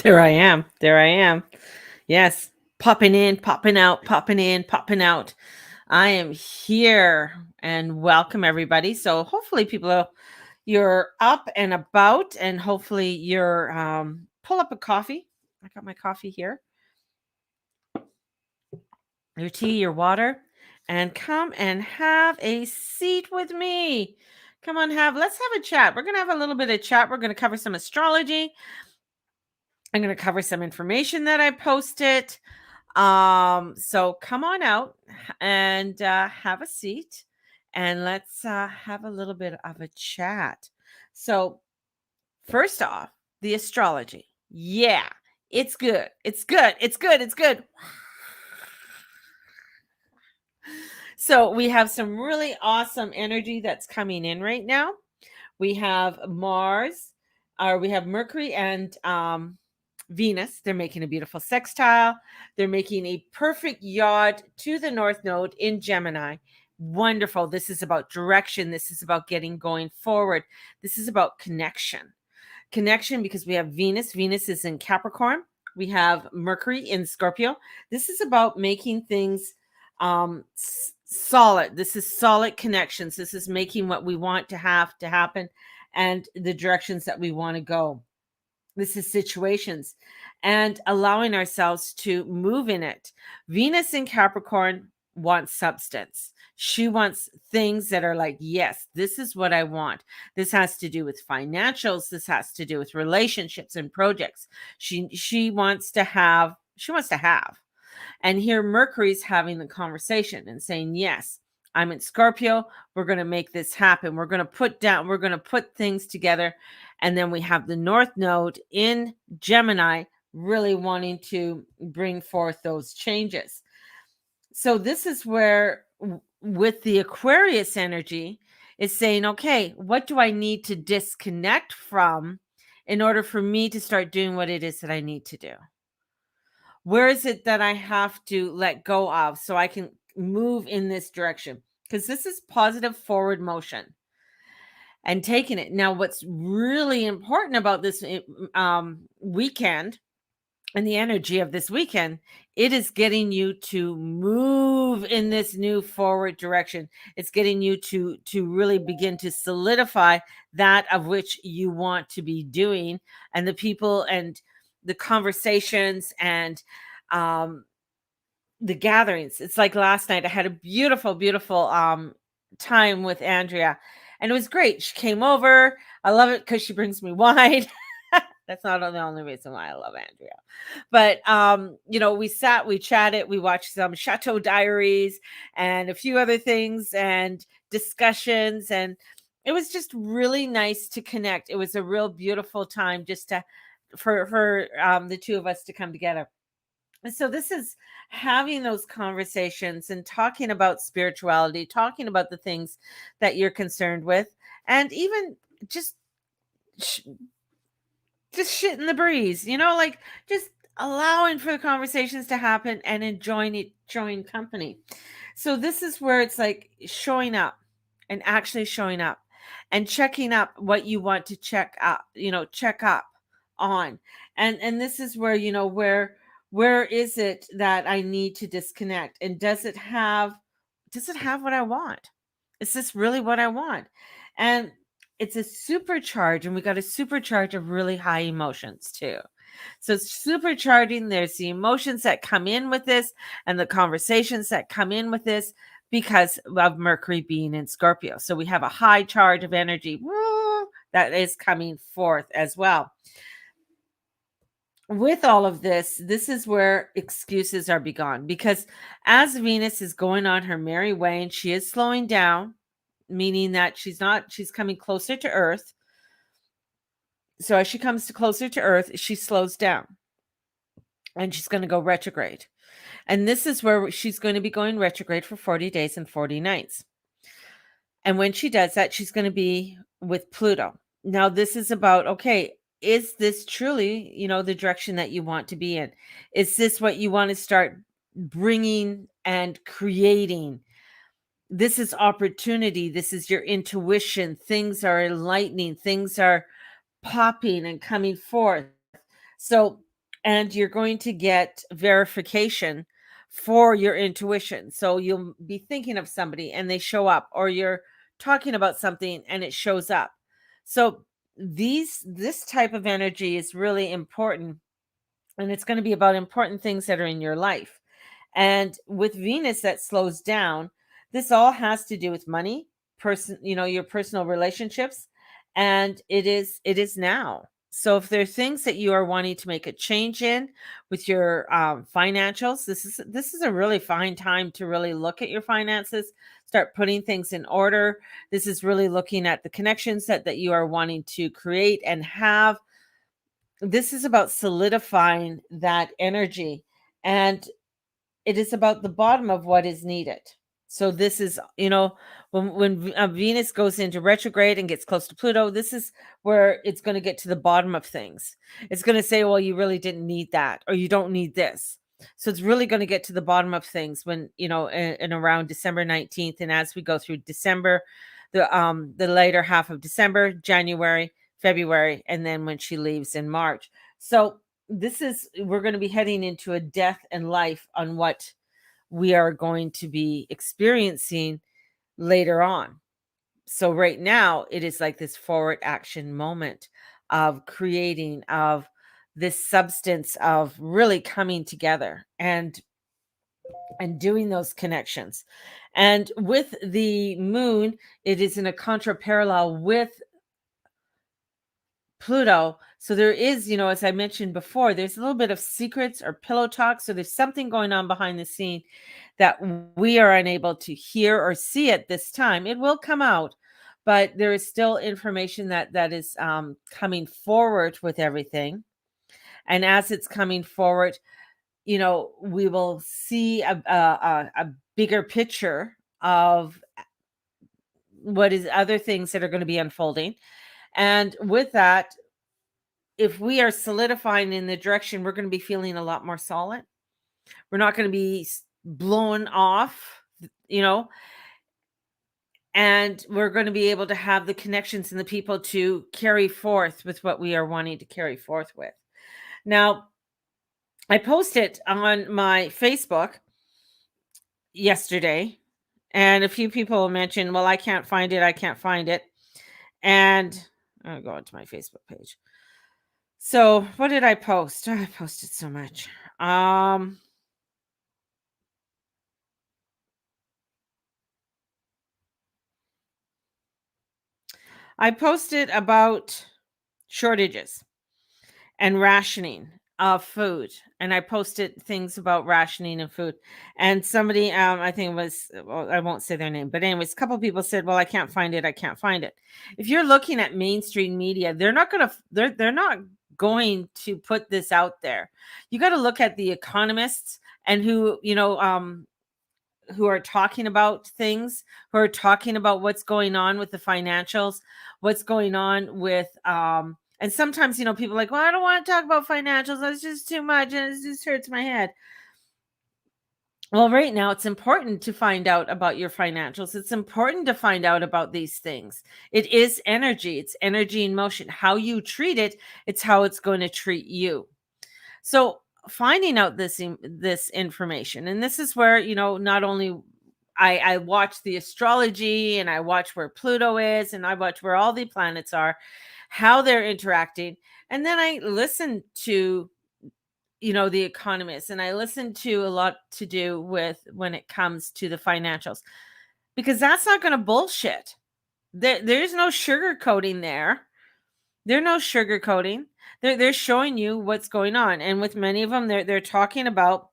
There I am. There I am. Yes. Popping in, popping out, popping in, popping out. I am here and welcome everybody. So hopefully you're up and about and hopefully you're pull up a coffee. I got my coffee here. Your tea, your water, and come and have a seat with me. Come on, let's have a chat. We're gonna have a little bit of chat. We're gonna cover some astrology. I'm gonna cover some information that I posted. So come on out and have a seat and let's have a little bit of a chat. So, first off, the astrology. Yeah, it's good. It's good. It's good. It's good. So, we have some really awesome energy that's coming in right now. We have Mars, or we have Mercury and Venus. They're making a beautiful sextile. They're making a perfect yod to the North Node in Gemini. Wonderful. This is about direction. This is about getting going forward. This is about connection. Connection because we have Venus. Venus is in Capricorn. We have Mercury in Scorpio. This is about making things solid. This is solid connections. This is making what we want to have to happen and the directions that we want to go. This is situations and allowing ourselves to move in it. Venus in Capricorn wants substance. She wants things that are like, yes, this is what I want. This has to do with financials. This has to do with relationships and projects. She wants to have. And here Mercury's having the conversation and saying, yes, I'm in Scorpio. We're going to make this happen. We're going to put things together. And then we have the North Node in Gemini really wanting to bring forth those changes. So this is where with the Aquarius energy is saying, okay, what do I need to disconnect from in order for me to start doing what it is that I need to do? Where is it that I have to let go of so I can move in this direction? Because this is positive forward motion and taking it. Now, what's really important about this weekend and the energy of this weekend, it is getting you to move in this new forward direction. It's getting you to really begin to solidify that of which you want to be doing, and the people and the conversations and the gatherings. It's like last night I had a beautiful time with Andrea, and it was great. She came over. I love it because she brings me wine. That's not the only reason why I love Andrea. But we sat, we chatted, we watched some Chateau Diaries and a few other things and discussions, and it was just really nice to connect. It was a real beautiful time just for the two of us to come together. And so this is having those conversations and talking about spirituality, talking about the things that you're concerned with, and even just shit in the breeze, like just allowing for the conversations to happen and enjoying company. So this is where it's like showing up and actually showing up and checking up what you want to check up on. And this is where, where is it that I need to disconnect? And does it have what I want? Is this really what I want? And it's a supercharge, and we got a supercharge of really high emotions too. So it's supercharging. There's the emotions that come in with this and the conversations that come in with this because of Mercury being in Scorpio. So we have a high charge of energy that is coming forth as well. With all of this is where excuses are begone, because as Venus is going on her merry way and she is slowing down, meaning that she's coming closer to Earth. So as she comes closer to Earth, she slows down and she's going to go retrograde. And this is where she's going to be going retrograde for 40 days and 40 nights. And when she does that, she's going to be with Pluto. Now, this is about, okay, is this truly, the direction that you want to be in? Is this what you want to start bringing and creating? This is opportunity. This is your intuition. Things are enlightening. Things are popping and coming forth. So and you're going to get verification for your intuition. So you'll be thinking of somebody and they show up, or you're talking about something and it shows up. So this type of energy is really important, and it's going to be about important things that are in your life. And with Venus that slows down, this all has to do with money, your personal relationships, and it is now. So if there are things that you are wanting to make a change in with your financials, this is a really fine time to really look at your finances, start putting things in order. This is really looking at the connections that you are wanting to create and have. This is about solidifying that energy, and it is about the bottom of what is needed. So this is, when Venus goes into retrograde and gets close to Pluto, this is where it's going to get to the bottom of things. It's going to say, well, you really didn't need that, or you don't need this. So it's really going to get to the bottom of things when, in around December 19th. And as we go through December, the later half of December, January, February, and then when she leaves in March. So we're going to be heading into a death and life on what we are going to be experiencing later on. So right now it is like this forward action moment of creating, of this substance of really coming together and doing those connections. And with the moon, it is in a contra parallel with Pluto. So there is, as I mentioned before, there's a little bit of secrets or pillow talk. So there's something going on behind the scene that we are unable to hear or see at this time. It will come out, but there is still information that is coming forward with everything. And as it's coming forward, we will see a bigger picture of what is other things that are going to be unfolding. And with that, if we are solidifying in the direction, we're going to be feeling a lot more solid. We're not going to be blown off, and we're going to be able to have the connections and the people to carry forth with what we are wanting to carry forth with. Now, I posted on my Facebook yesterday, and a few people mentioned, well, I can't find it. I can't find it. And I'll go into my Facebook page. So what did I post? I posted so much. I posted about shortages and rationing of food, and I posted things about rationing of food. And somebody, I think it was, well, I won't say their name, but anyways, a couple people said, "Well, I can't find it. I can't find it." If you're looking at mainstream media, they're not going to put this out there. You got to look at the economists and who are talking about things, who are talking about what's going on with the financials, what's going on with and sometimes people are like, well, I don't want to talk about financials, that's just too much and it just hurts my head. Well, right now it's important to find out about your financials. It's important to find out about these things. It is energy. It's energy in motion. How you treat it, it's how it's going to treat you. So finding out this information, and this is where not only I watch the astrology, and I watch where Pluto is, and I watch where all the planets are, how they're interacting, and then I listen to the economists, and I listen to a lot to do with when it comes to the financials, because that's not going to bullshit. There's no sugarcoating there. There's no sugarcoating. They're showing you what's going on, and with many of them, they're talking about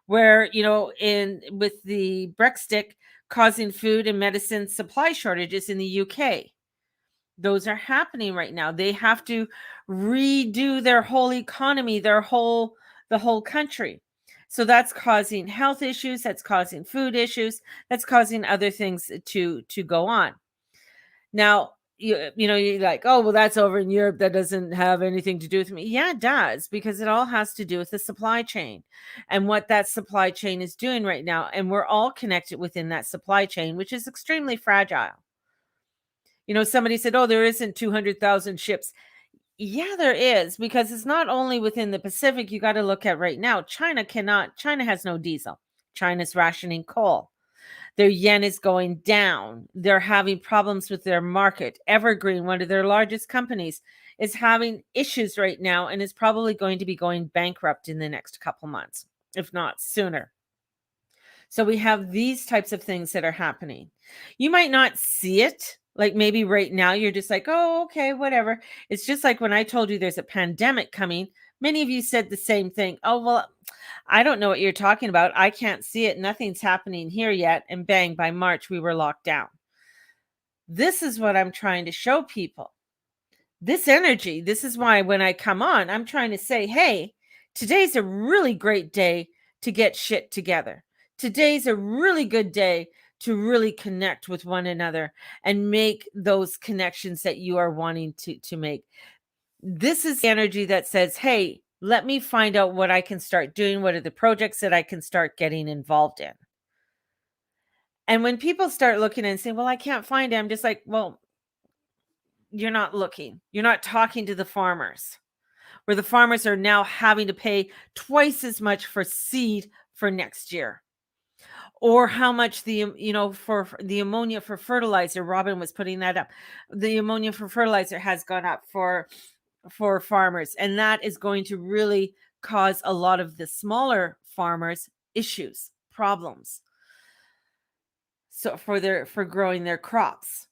where in with the Brexit causing food and medicine supply shortages in the UK. Those are happening right now. They have to redo their whole economy, the whole country. So that's causing health issues. That's causing food issues. That's causing other things to go on. Now, you're like, oh, well, that's over in Europe. That doesn't have anything to do with me. Yeah, it does, because it all has to do with the supply chain and what that supply chain is doing right now. And we're all connected within that supply chain, which is extremely fragile. Somebody said, oh, there isn't 200,000 ships. Yeah, there is, because it's not only within the Pacific. You got to look at right now. China has no diesel. China's rationing coal. Their yen is going down. They're having problems with their market. Evergreen, one of their largest companies, is having issues right now and is probably going to be going bankrupt in the next couple months, if not sooner. So we have these types of things that are happening. You might not see it. Like maybe right now you're just like, oh, okay, whatever. It's just like when I told you there's a pandemic coming, many of you said the same thing. Oh, well, I don't know what you're talking about. I can't see it. Nothing's happening here yet. And bang, by March, we were locked down. This is what I'm trying to show people. This energy, this is why when I come on, I'm trying to say, hey, today's a really great day to get shit together. Today's a really good day to really connect with one another and make those connections that you are wanting to make. This is the energy that says, hey, let me find out what I can start doing. What are the projects that I can start getting involved in? And when people start looking and saying, well, I can't find it, I'm just like, well, you're not looking. You're not talking to the farmers, where the farmers are now having to pay twice as much for seed for next year. Or how much for the ammonia for fertilizer. Robin was putting that up. The ammonia for fertilizer has gone up for farmers, and that is going to really cause a lot of the smaller farmers issues, problems. So for growing their crops.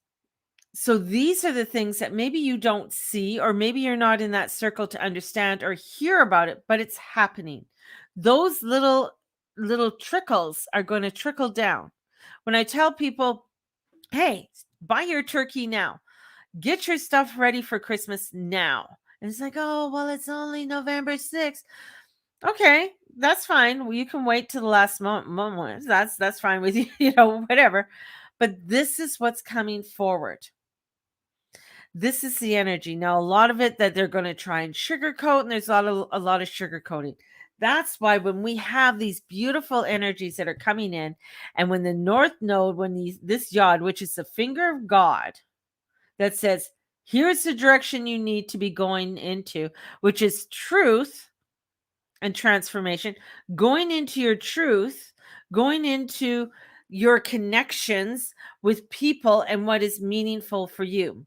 So these are the things that maybe you don't see, or maybe you're not in that circle to understand or hear about it, but it's happening. Those little trickles are going to trickle down. When I tell people, hey, buy your turkey now, get your stuff ready for Christmas now. And it's like, oh, well, it's only November 6th. Okay, that's fine. Well, you can wait to the last moment. That's fine with you, whatever. But this is what's coming forward. This is the energy. Now, a lot of it that they're going to try and sugarcoat, and there's a lot of sugarcoating. That's why when we have these beautiful energies that are coming in, and when the North Node, when this yod, which is the finger of God, that says, here's the direction you need to be going into, which is truth and transformation, going into your truth, going into your connections with people and what is meaningful for you.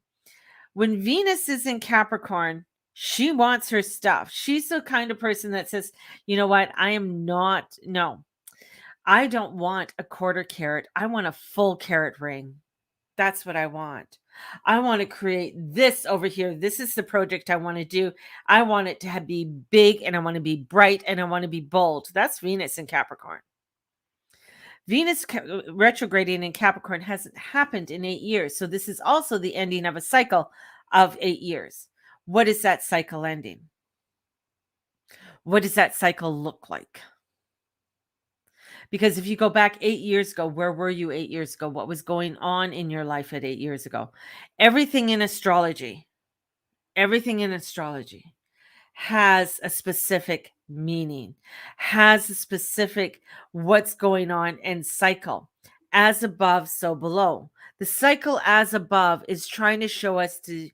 When Venus is in Capricorn, she wants her stuff. She's the kind of person that says, you know what? I don't want a quarter carat. I want a full carat ring. That's what I want. I want to create this over here. This is the project I want to do. I want it to be big, and I want to be bright, and I want to be bold. That's Venus in Capricorn. Venus retrograding in Capricorn hasn't happened in 8 years. So this is also the ending of a cycle of 8 years. What is that cycle ending? What does that cycle look like? Because if you go back 8 years ago, where were you 8 years ago? What was going on in your life at 8 years ago? Everything in astrology has a specific meaning, has a specific what's going on and cycle. As above, so below. The cycle as above is trying to show us to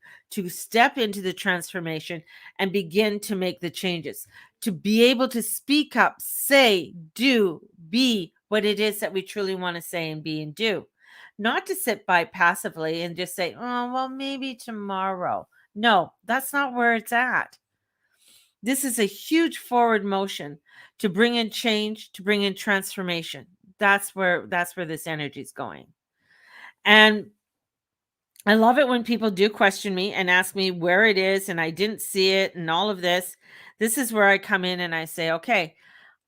step into the transformation and begin to make the changes, to be able to speak up, say, do, be what it is that we truly want to say and be and do. Not to sit by passively and just say, oh, well, maybe tomorrow. No, that's not where it's at. This is a huge forward motion to bring in change, to bring in transformation. That's where this energy is going. And I love it when people do question me and ask me where it is and I didn't see it and all of this. This is where I come in and I say, okay,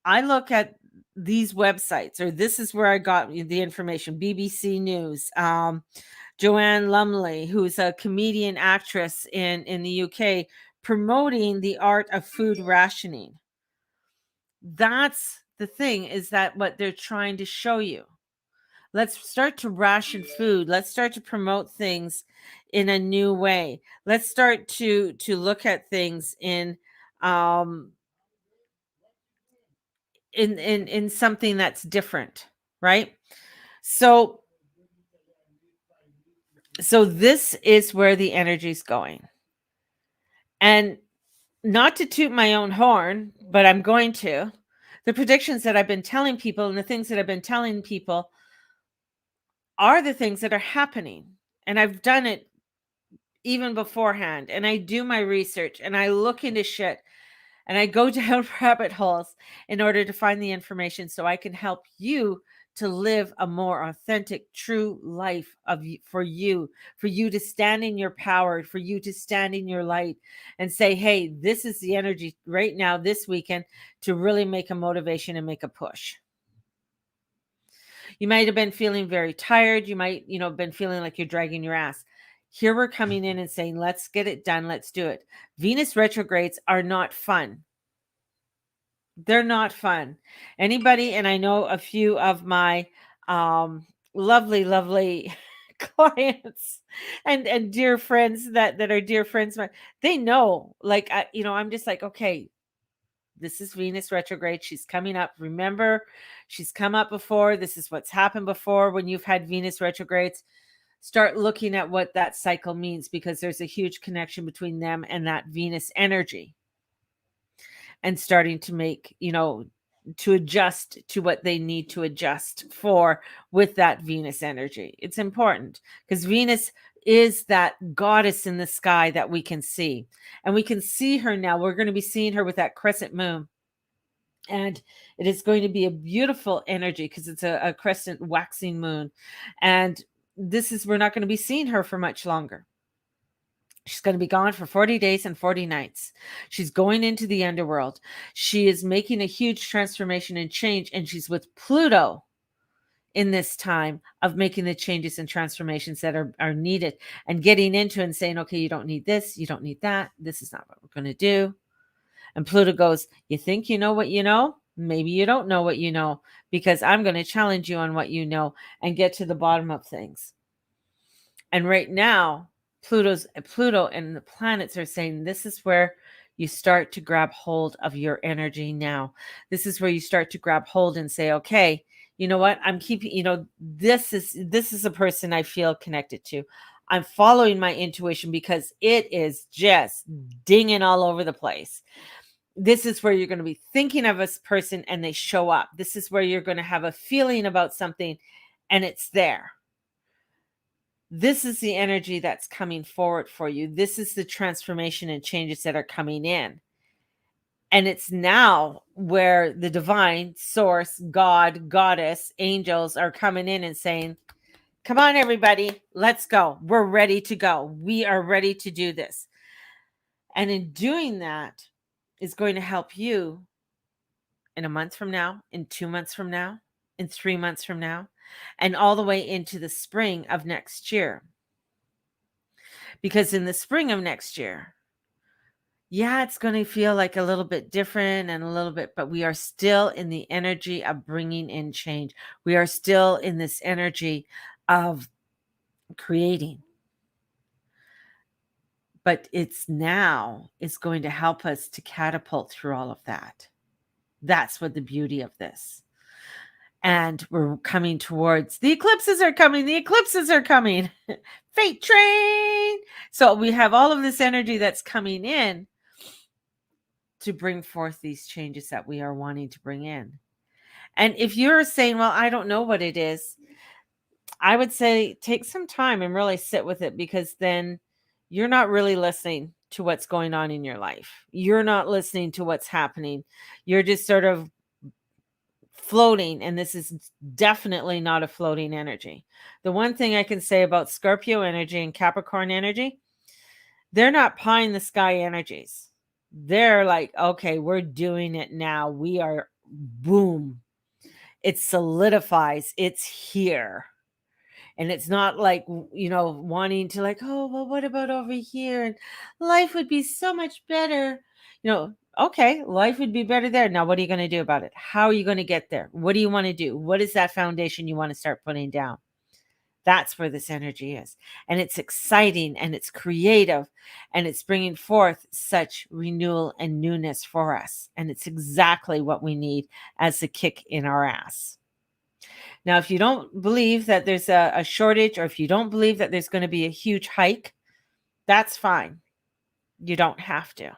I look at these websites, or this is where I got the information. BBC News, Joanne Lumley, who's a comedian actress in the UK, promoting the art of food rationing. That's the thing, is that what they're trying to show you. Let's start to ration food. Let's start to promote things in a new way. Let's start to look at things in something that's different, right? So this is where the energy is going. And not to toot my own horn, but I'm going to. The predictions that I've been telling people and the things that I've been telling people are the things that are happening. And I've done it even beforehand. And I do my research and I look into shit and I go down rabbit holes in order to find the information so I can help you to live a more authentic, true life for you to stand in your power, for you to stand in your light and say, hey, this is the energy right now, this weekend, to really make a motivation and make a push. You might have been feeling very tired. You might, been feeling like you're dragging your ass. Here we're coming in and saying, let's get it done. Let's do it. Venus retrogrades are not fun. They're not fun. Anybody, and I know a few of my lovely clients and dear friends that are dear friends, they know, like, I'm just like, okay, this is Venus retrograde. She's coming up. Remember, she's come up before. This is what's happened before when you've had Venus retrogrades. Start looking at what that cycle means, because there's a huge connection between them and that Venus energy, and starting to make, to adjust to what they need to adjust for with that Venus energy. It's important because Venus is that goddess in the sky that we can see, and we can see her now. We're going to be seeing her with that crescent moon, and it is going to be a beautiful energy because it's a crescent waxing moon. And we're not going to be seeing her for much longer. She's going to be gone for 40 days and 40 nights. She's going into the underworld. She is making a huge transformation and change, and she's with Pluto in this time of making the changes and transformations that are needed, and getting into and saying, okay, you don't need this, you don't need that. This is not what we're going to do. And Pluto goes, you think you know what you know? Maybe you don't know what you know, because I'm going to challenge you on what you know and get to the bottom of things. And right now, Pluto and the planets are saying this is where you start to grab hold of your energy now. This is where you start to grab hold and say, okay, you know what? I'm keeping, this is a person I feel connected to. I'm following my intuition because it is just dinging all over the place. This is where you're going to be thinking of a person and they show up. This is where you're going to have a feeling about something and it's there. This is the energy that's coming forward for you. This is the transformation and changes that are coming in. And it's now where the divine source, God, goddess, angels are coming in and saying, come on, everybody, let's go. We're ready to go. We are ready to do this. And in doing that is going to help you in a month from now, in 2 months from now, in 3 months from now, and all the way into the spring of next year. Because in the spring of next year, yeah, it's going to feel like a little bit different and a little bit, but we are still in the energy of bringing in change. We are still in this energy of creating. But it's going to help us to catapult through all of that. That's what the beauty of this. And we're coming towards the eclipses are coming. Fate train. So we have all of this energy that's coming in to bring forth these changes that we are wanting to bring in. And if you're saying, well, I don't know what it is, I would say take some time and really sit with it, because then you're not really listening to what's going on in your life. You're not listening to what's happening. You're just sort of floating, and this is definitely not a floating energy. The one thing I can say about Scorpio energy and Capricorn energy, they're not pie in the sky energies. They're like, okay, we're doing it now. We are, boom. It solidifies. It's here. And it's not like, wanting to like, oh, well, what about over here? And life would be so much better. Okay, life would be better there. Now, what are you going to do about it? How are you going to get there? What do you want to do? What is that foundation you want to start putting down? That's where this energy is. And it's exciting and it's creative and it's bringing forth such renewal and newness for us. And it's exactly what we need as a kick in our ass. Now, if you don't believe that there's a shortage, or if you don't believe that there's going to be a huge hike, that's fine. You don't have to.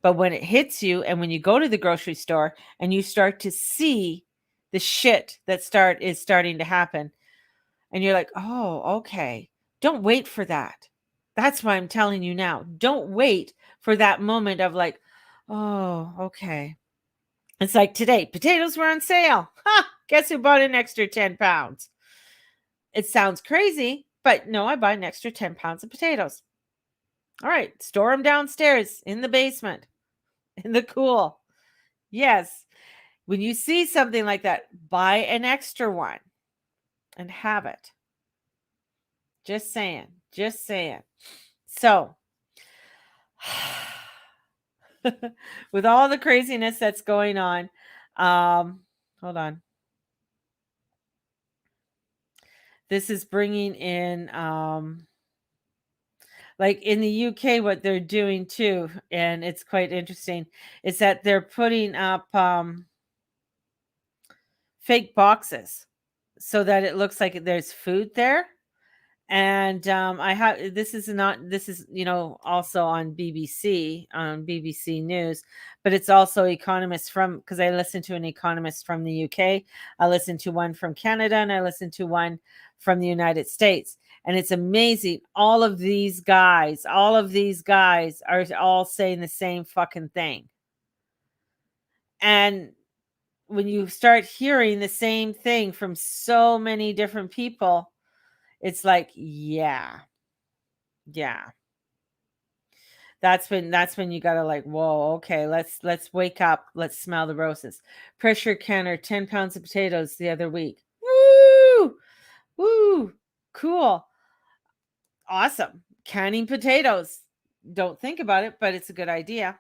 But when it hits you, and when you go to the grocery store and you start to see the shit that is starting to happen, and you're like, oh, okay. Don't wait for that. That's why I'm telling you now. Don't wait for that moment of like, oh, okay. It's like today, potatoes were on sale. Ha! Guess who bought an extra 10 pounds? It sounds crazy, but no, I buy an extra 10 pounds of potatoes. All right, store them downstairs in the basement, in the cool. Yes. When you see something like that, buy an extra one and have it. Just saying. Just saying. So, with all the craziness that's going on, hold on. This is bringing in, like in the UK, what they're doing too, and it's quite interesting, is that they're putting up fake boxes so that it looks like there's food there. And I have this is not this is also on BBC News, but it's also economists from, because I listen to an economist from the UK, I listen to one from Canada, and I listen to one from the United States. And it's amazing. All of these guys are all saying the same fucking thing. And when you start hearing the same thing from so many different people, it's like, yeah. That's when you gotta like, whoa, okay, let's wake up, let's smell the roses. Pressure canner 10 pounds of potatoes the other week. Woo, cool, awesome. Canning potatoes, don't think about it, but it's a good idea.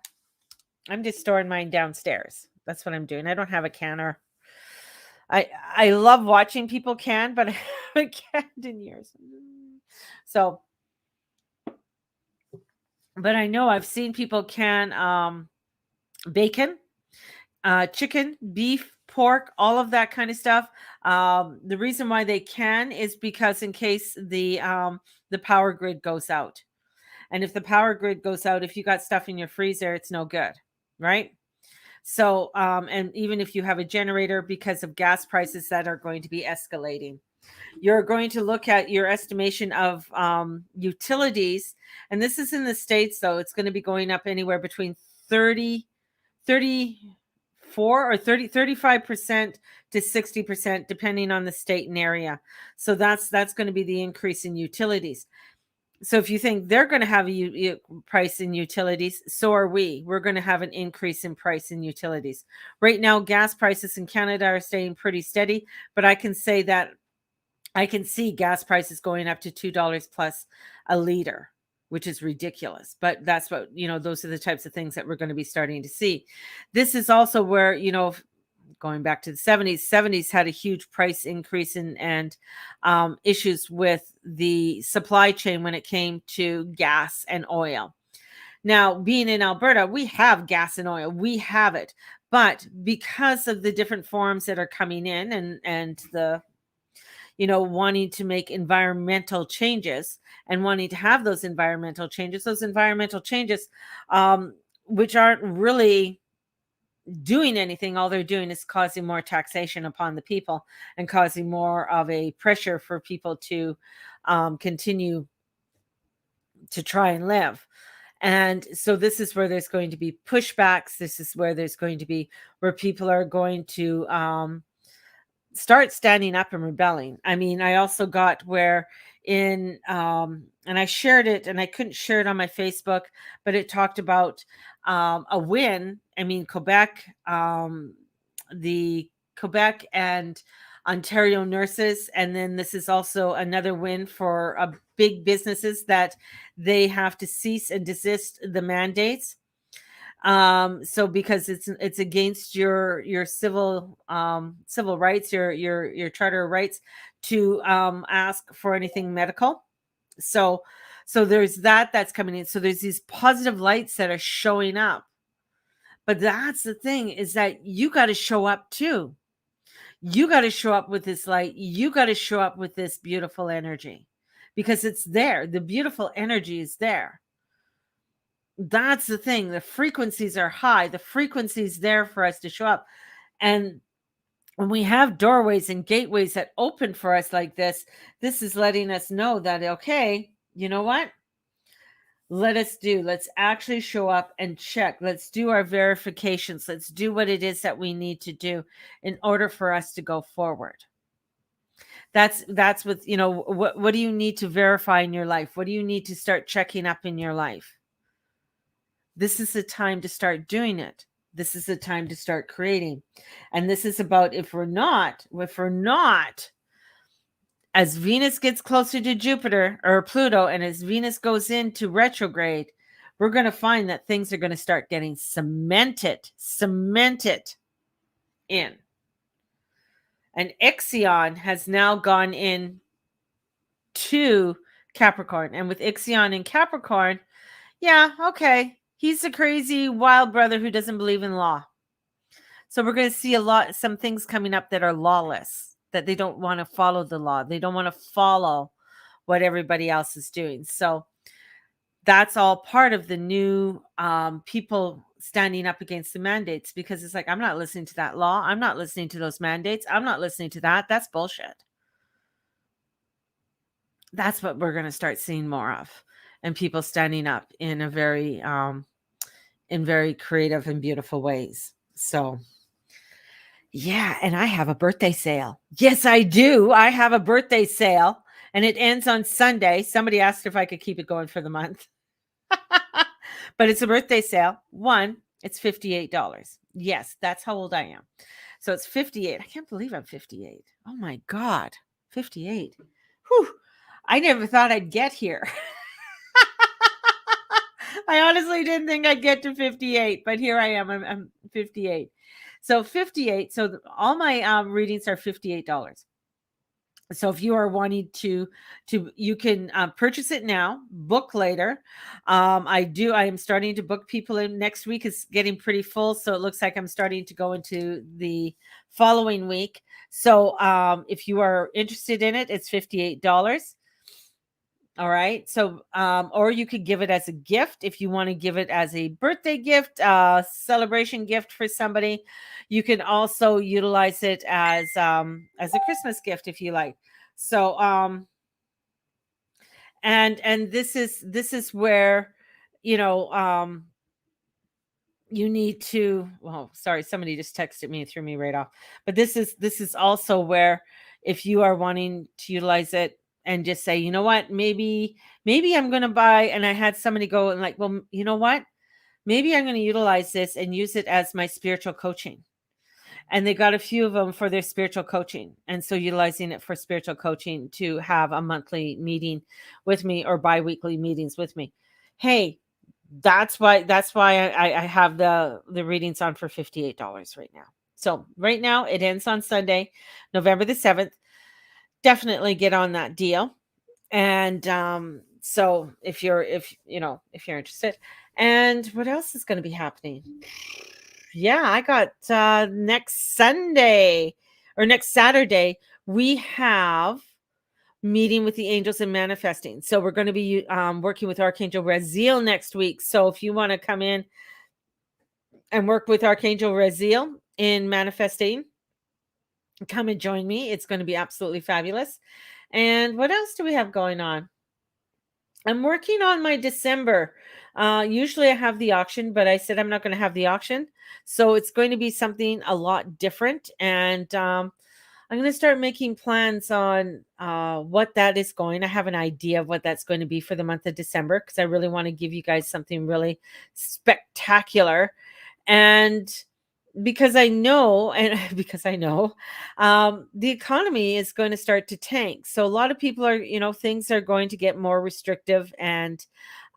I'm just storing mine downstairs. That's what I'm doing. I don't have a canner. I love watching people can, but I haven't canned in years. So, but I know I've seen people can bacon, chicken, beef, pork, all of that kind of stuff. The reason why they can is because in case the power grid goes out. And if the power grid goes out, if you got stuff in your freezer, it's no good, right? So, and even if you have a generator, because of gas prices that are going to be escalating, you're going to look at your estimation of utilities. And this is in the States, though. It's going to be going up anywhere between 34 or 35% to 60%, depending on the state and area. So that's going to be the increase in utilities. So if you think they're going to have a price in utilities, so are we. We're going to have an increase in price in utilities. Right now, gas prices in Canada are staying pretty steady, but I can say that I can see gas prices going up to $2 plus a liter, which is ridiculous. But that's what, those are the types of things that we're going to be starting to see. This is also where, going back to the 70s had a huge price increase and issues with the supply chain when it came to gas and oil. Now, being in Alberta, we have gas and oil. We have it. But because of the different forms that are coming in and the wanting to make environmental changes and wanting to have those environmental changes, which aren't really doing anything. All they're doing is causing more taxation upon the people and causing more of a pressure for people to continue to try and live. And so this is where there's going to be pushbacks. This is where there's going to be where people are going to start standing up and rebelling. I mean, I also got where and I shared it, and I couldn't share it on my Facebook, but it talked about a win. I mean, Quebec, the Quebec and Ontario nurses, and then this is also another win for big businesses that they have to cease and desist the mandates. So because it's against your civil rights, your charter of rights to ask for anything medical. So there's that's coming in. So there's these positive lights that are showing up. But that's the thing, is that you got to show up too. You got to show up with this light. You got to show up with this beautiful energy, because it's there. The beautiful energy is there. That's the thing. The frequencies are high. The frequency's there for us to show up. And when we have doorways and gateways that open for us like this is letting us know that, okay, you know what? Let's actually show up and check. Let's do our verifications. Let's do what it is that we need to do in order for us to go forward. That's what, what do you need to verify in your life? What do you need to start checking up in your life? This is the time to start doing it. This is the time to start creating. And this is about, if we're not, as Venus gets closer to Jupiter or Pluto, and as Venus goes into retrograde, we're going to find that things are going to start getting cemented in. And Ixion has now gone in to Capricorn. And with Ixion in Capricorn, yeah, okay, he's the crazy wild brother who doesn't believe in law. So we're going to see some things coming up that are lawless, that they don't want to follow the law. They don't want to follow what everybody else is doing. So that's all part of the new people standing up against the mandates, because it's like, I'm not listening to that law. I'm not listening to those mandates. I'm not listening to that. That's bullshit. That's what we're going to start seeing more of, and people standing up in a very creative and beautiful ways. So yeah, and I have a birthday sale. Yes, I do. I have a birthday sale, and it ends on Sunday. Somebody asked if I could keep it going for the month. But it's a birthday sale. It's $58. Yes, that's how old I am. So it's 58. I can't believe I'm 58. Oh my God, 58. Whew. I never thought I'd get here. I honestly didn't think I'd get to 58, but here I am. I'm 58. So 58. So all my readings are $58. So if you are wanting to you can purchase it now, book later. I am starting to book people in. Next week is getting pretty full, so it looks like I'm starting to go into the following week. So if you are interested in it, it's $58. All right. So, or you could give it as a gift if you want to give it as a birthday gift, celebration gift for somebody. You can also utilize it as a Christmas gift if you like. So, and this is where, you know, you need to, well, sorry, somebody just texted me and threw me right off. But this is also where, if you are wanting to utilize it and just say, you know what, maybe I'm going to buy, and I had somebody go and like, well, you know what, maybe I'm going to utilize this and use it as my spiritual coaching. And they got a few of them for their spiritual coaching. And so utilizing it for spiritual coaching to have a monthly meeting with me or bi-weekly meetings with me. Hey, that's why I have the readings on for $58 right now. So right now it ends on Sunday, November the 7th. Definitely get on that deal. And so if you're interested. And what else is going to be happening? Yeah, I got next Saturday, we have meeting with the angels and manifesting. So we're going to be working with Archangel Raziel next week. So if you want to come in and work with Archangel Raziel in manifesting, come and join me. It's going to be absolutely fabulous. And what else do we have going on? I'm working on my December. Usually I have the auction, but I said I'm not going to have the auction. So it's going to be something a lot different. And I'm going to start making plans on what that is going. I have an idea of what that's going to be for the month of December, because I really want to give you guys something really spectacular. And because I know, the economy is going to start to tank. So a lot of people are, things are going to get more restrictive, and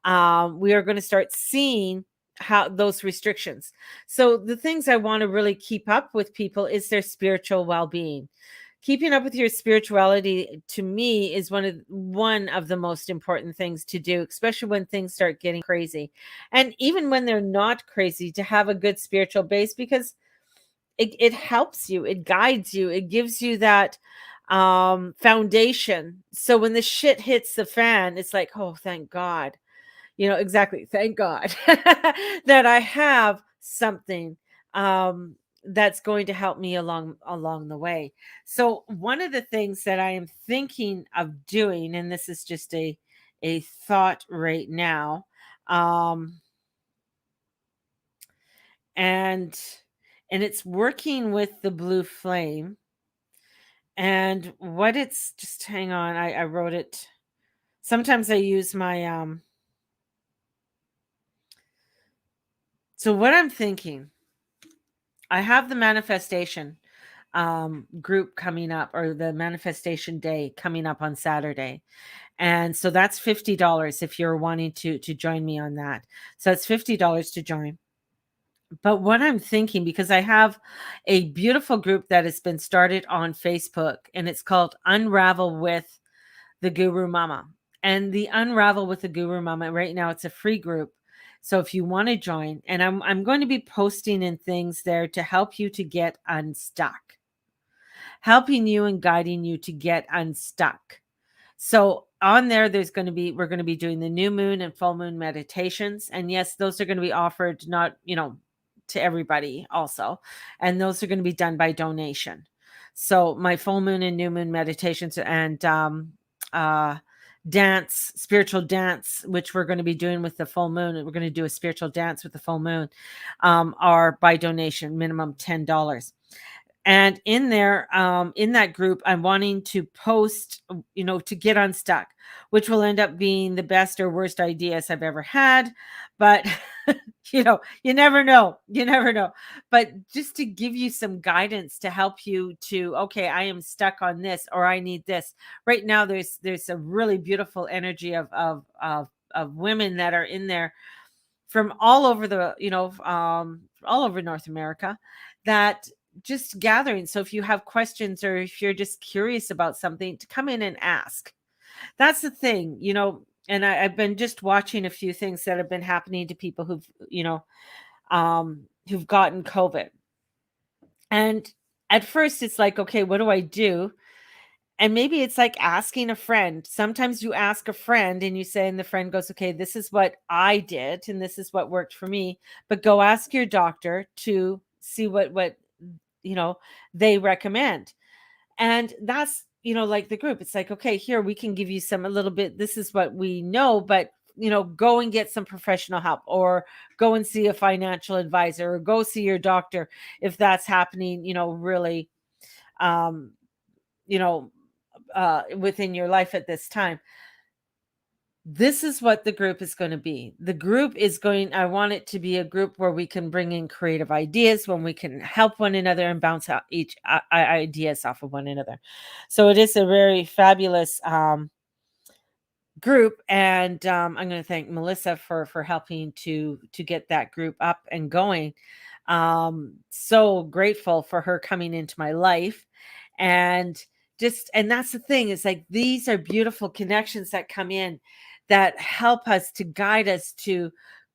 we are going to start seeing how those restrictions. So the things I want to really keep up with people is their spiritual well-being. Keeping up with your spirituality, to me, is one of the most important things to do, especially when things start getting crazy. And even when they're not crazy, to have a good spiritual base, because it helps you, it guides you, it gives you that foundation. So when the shit hits the fan, it's like, oh, thank God. exactly. Thank God that I have something that's going to help me along the way. So one of the things that I am thinking of doing, and this is just a thought right now, um, and it's working with the blue flame. And what it's just hang on, I wrote it. Sometimes I use my so what I'm thinking, I have the manifestation group coming up, or the manifestation day coming up on Saturday. And so that's $50 if you're wanting to join me on that. So it's $50 to join. But what I'm thinking, because I have a beautiful group that has been started on Facebook, and it's called Unravel with the Guru Mama. And the Unravel with the Guru Mama, right now it's a free group. So if you want to join, and I'm going to be posting in things there to help you to get unstuck, helping you and guiding you to get unstuck. So on there, we're going to be doing the new moon and full moon meditations. And yes, those are going to be offered, not, to everybody also. And those are going to be done by donation. So my full moon and new moon meditations and uh, spiritual dance, which we're going to be doing with the full moon. We're going to do a spiritual dance with the full moon, are by donation, minimum $10. And in there, in that group, I'm wanting to post, to get unstuck, which will end up being the best or worst ideas I've ever had. But, you never know. You never know. But just to give you some guidance to help you to, okay, I am stuck on this, or I need this. Right now, there's a really beautiful energy of women that are in there from all over all over North America, that just gathering. So if you have questions, or if you're just curious about something, to come in and ask. That's the thing, and I've been just watching a few things that have been happening to people who've gotten COVID. And at first it's like, okay, what do I do? And maybe it's like asking a friend. Sometimes you ask a friend and you say, and the friend goes, okay, this is what I did and this is what worked for me. But go ask your doctor to see what they recommend. And that's, like the group. It's like, okay, here we can give you a little bit. This is what we know, but go and get some professional help, or go and see a financial advisor, or go see your doctor if that's happening, really, um, you know, within your life at this time. This is what the group is going to be. I want it to be a group where we can bring in creative ideas, when we can help one another and bounce out each ideas off of one another. So it is a very fabulous group, and I'm going to thank Melissa for helping to get that group up and going. So grateful for her coming into my life. And that's the thing, is like, these are beautiful connections that come in, that help us, to guide us to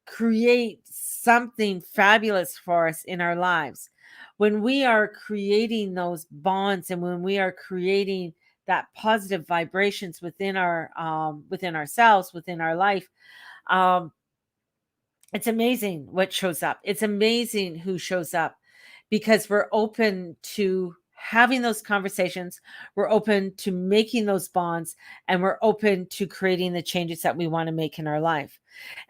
create something fabulous for us in our lives. When we are creating those bonds, and when we are creating that positive vibrations within within ourselves, within our life, um it's amazing what shows up. It's amazing who shows up, because we're open to having those conversations. We're open to making those bonds, and we're open to creating the changes that we want to make in our life.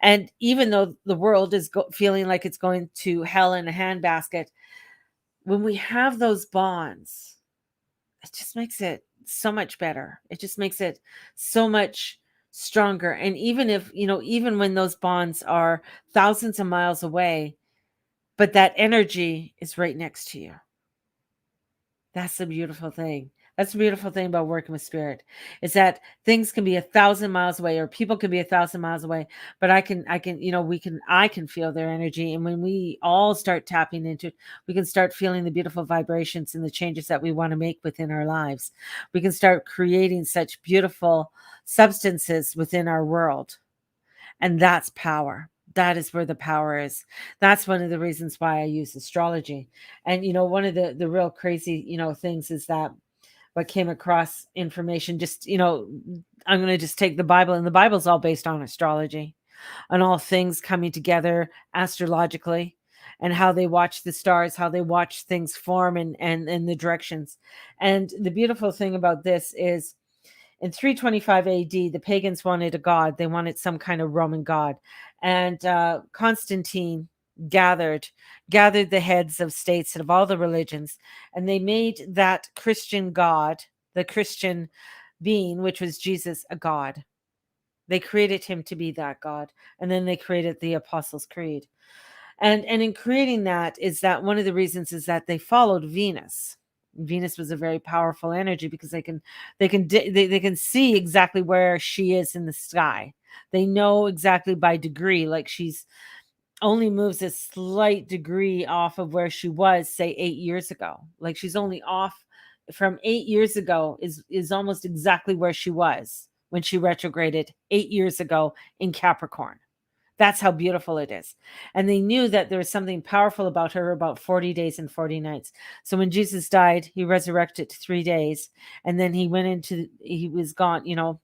And even though the world is feeling like it's going to hell in a handbasket, when we have those bonds, it just makes it so much better. It just makes it so much stronger. And even if, even when those bonds are thousands of miles away, but that energy is right next to you. That's the beautiful thing. That's the beautiful thing about working with spirit, is that things can be 1,000 miles away, or people can be 1,000 miles away, but I can, I can feel their energy. And when we all start tapping into it, we can start feeling the beautiful vibrations and the changes that we want to make within our lives. We can start creating such beautiful substances within our world. And that's power. That is where the power is. That's one of the reasons why I use astrology. And one of the real crazy things is that what came across information, just I'm going to just take the Bible, and the Bible's all based on astrology. on all things coming together astrologically, and how they watch the stars, how they watch things form, and the directions. And the beautiful thing about this is, in 325 AD, the pagans wanted a god. They wanted some kind of Roman god. And Constantine gathered the heads of states and of all the religions, and they made that Christian god, the Christian being, which was Jesus, a god. They created him to be that god. And then they created the Apostles' Creed. And in creating that, is that one of the reasons is that they followed Venus. Venus was a very powerful energy because they can see exactly where she is in the sky. They know exactly by degree, like she's only moves a slight degree off of where she was, say, 8 years ago. Like she's only off from 8 years ago is almost exactly where she was when she retrograded 8 years ago in Capricorn. That's how beautiful it is. And they knew that there was something powerful about her about 40 days and 40 nights. So when Jesus died, he resurrected 3 days. And then he was gone,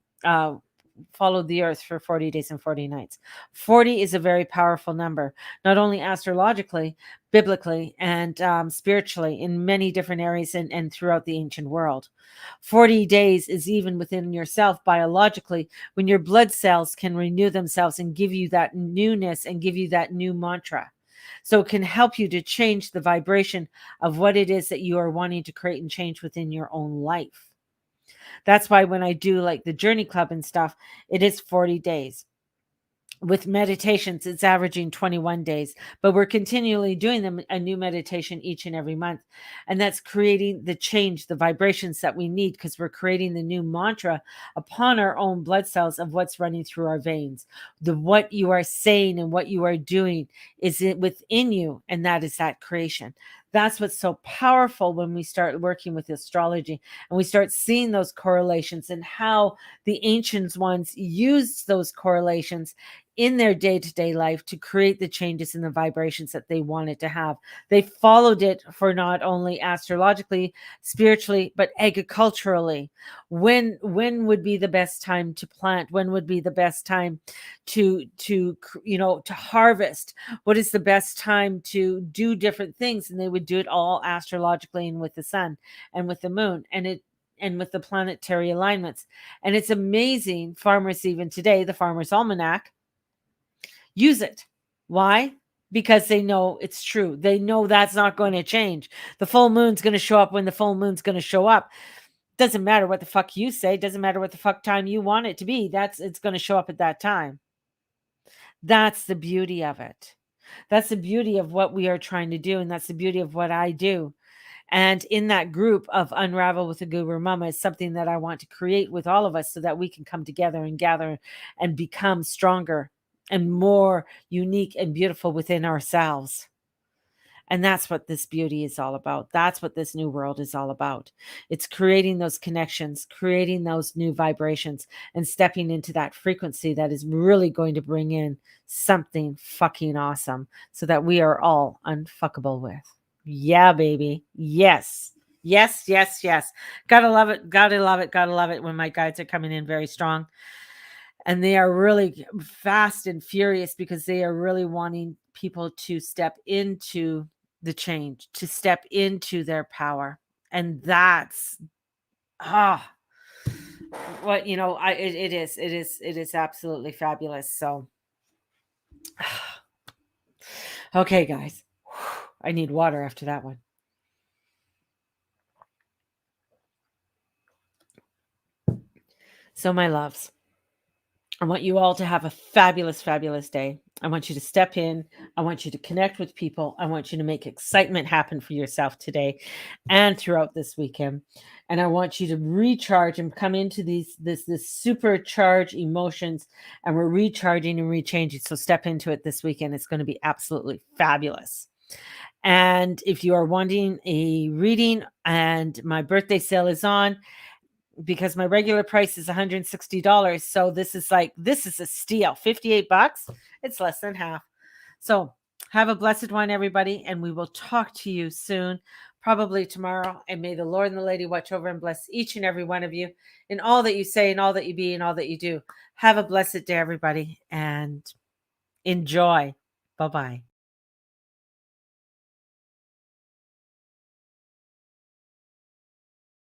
followed the earth for 40 days and 40 nights. 40 is a very powerful number, not only astrologically, biblically, and spiritually in many different areas and throughout the ancient world. 40 days is even within yourself biologically, when your blood cells can renew themselves and give you that newness and give you that new mantra. So it can help you to change the vibration of what it is that you are wanting to create and change within your own life. That's why when I do like the Journey Club and stuff, it is 40 days. With meditations, it's averaging 21 days, but we're continually doing them a new meditation each and every month. And that's creating the change, the vibrations that we need, because we're creating the new mantra upon our own blood cells of what's running through our veins. What you are saying and what you are doing is it within you, and that is that creation. That's what's so powerful when we start working with astrology and we start seeing those correlations and how the ancient ones used those correlations in their day-to-day life to create the changes in the vibrations that they wanted to have. They followed it for not only astrologically, spiritually, but agriculturally. When would be the best time to plant? When would be the best time to harvest? What is the best time to do different things? And they would do it all astrologically and with the sun and with the moon and with the planetary alignments. And it's amazing. Farmers, even today, the Farmer's Almanac, use it. Why? Because they know it's true. They know that's not going to change. The full moon's going to show up when the full moon's going to show up. Doesn't matter what the fuck you say. Doesn't matter what the fuck time you want it to be. It's going to show up at that time. That's the beauty of it. That's the beauty of what we are trying to do. And that's the beauty of what I do. And in that group of Unravel with the Guru Mama is something that I want to create with all of us so that we can come together and gather and become stronger and more unique and beautiful within ourselves. And that's what this beauty is all about. That's what this new world is all about. It's creating those connections, creating those new vibrations, and stepping into that frequency that is really going to bring in something fucking awesome so that we are all unfuckable with. Yeah, baby. Yes. Yes, yes, yes. Gotta love it. Gotta love it. Gotta love it when my guides are coming in very strong. And they are really fast and furious because they are really wanting people to step into the change, to step into their power. And that's what it is absolutely fabulous. So okay, guys. I need water after that one. So my loves, I want you all to have a fabulous, fabulous day. I want you to step in. I want you to connect with people. I want you to make excitement happen for yourself today and throughout this weekend. And I want you to recharge and come into this supercharged emotions, and we're recharging and rechanging. So step into it this weekend. It's going to be absolutely fabulous. And if you are wanting a reading, and my birthday sale is on, because my regular price is $160. So this is a steal. $58. It's less than half. So have a blessed one, everybody. And we will talk to you soon, probably tomorrow. And may the Lord and the Lady watch over and bless each and every one of you in all that you say and all that you be and all that you do. Have a blessed day, everybody. And Enjoy. Bye bye.